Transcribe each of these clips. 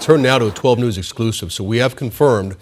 turn now to a 12 News exclusive. So we have confirmed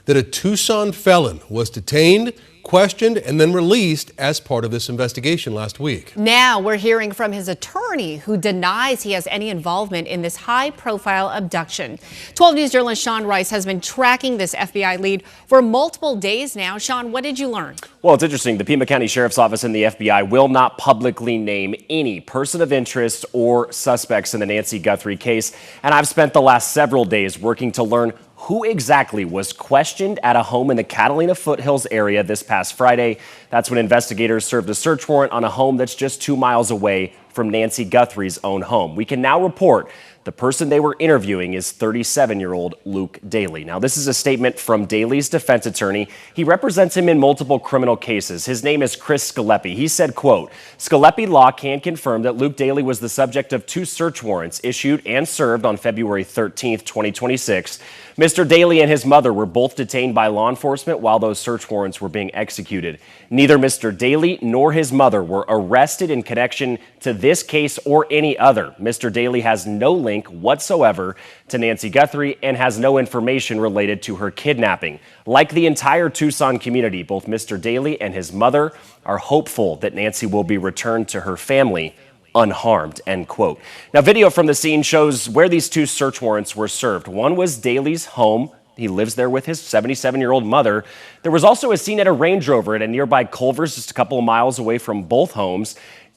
that a Tucson felon was detained, questioned, and then released as part of this investigation last week. Now we're hearing from his attorney, who denies he has any involvement in this high-profile abduction. 12 News journalist Sean Rice has been tracking this FBI lead for multiple days now. Sean, what did you learn? Well, it's interesting. The Pima County Sheriff's Office and the FBI will not publicly name any person of interest or suspects in the Nancy Guthrie case. And I've spent the last several days working to learn who exactly was questioned at a home in the Catalina Foothills area this past Friday. That's when investigators served a search warrant on a home that's just 2 miles away from Nancy Guthrie's own home. We can now report the person they were interviewing is 37-year-old Luke Daley. Now, this is a statement from Daley's defense attorney. He represents him in multiple criminal cases. His name is Chris Scalepi. He said, quote, "Scalepi Law can confirm that Luke Daley was the subject of 2 search warrants issued and served on February 13th, 2026. Mr. Daley and his mother were both detained by law enforcement while those search warrants were being executed. Neither Mr. Daley nor his mother were arrested in connection to this case or any other. Mr. Daley has no link whatsoever to Nancy Guthrie and has no information related to her kidnapping. Like the entire Tucson community, both Mr. Daley and his mother are hopeful that Nancy will be returned to her family unharmed," end quote. Now, video from the scene shows where these 2 search warrants were served. One was Daley's home. He lives there with his 77-year-old mother. There was also a scene at a Range Rover at a nearby Culver's, just a couple of miles away from both homes.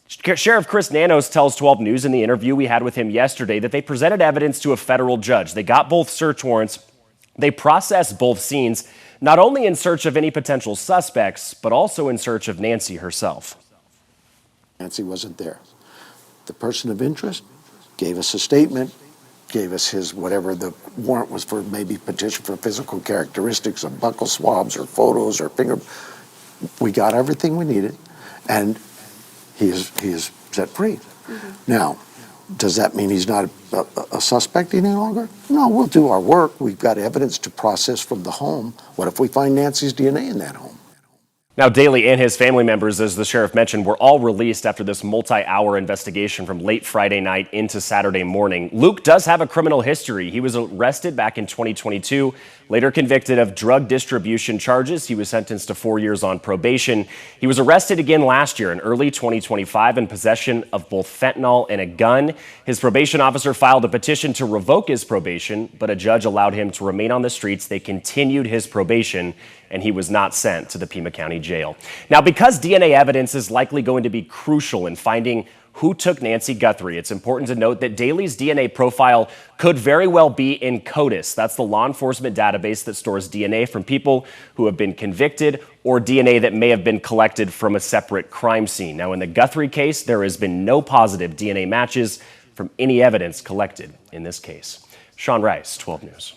Sheriff Chris Nanos tells 12 News in the interview we had with him yesterday that they presented evidence to a federal judge. They got both search warrants. They processed both scenes, not only in search of any potential suspects, but also in search of Nancy herself. Nancy wasn't there. The person of interest gave us a statement, gave us his whatever the warrant was for, maybe petition for physical characteristics of buccal swabs or photos or finger. We got everything we needed, and he is set free. Now, does that mean he's not a suspect any longer? No, we'll do our work. We've got evidence to process from the home. What if we find Nancy's DNA in that home? Now, Daley and his family members, as the sheriff mentioned, were all released after this multi-hour investigation from late Friday night into Saturday morning. Luke does have a criminal history. He was arrested back in 2022, later convicted of drug distribution charges. He was sentenced to 4 years on probation. He was arrested again last year in early 2025 in possession of both fentanyl and a gun. His probation officer filed a petition to revoke his probation, but a judge allowed him to remain on the streets. They continued his probation, and he was not sent to the Pima County Jail. Now, because DNA evidence is likely going to be crucial in finding who took Nancy Guthrie, it's important to note that Daley's DNA profile could very well be in CODIS. That's the law enforcement database that stores DNA from people who have been convicted or DNA that may have been collected from a separate crime scene. Now, in the Guthrie case, there has been no positive DNA matches from any evidence collected in this case. Sean Rice, 12 News.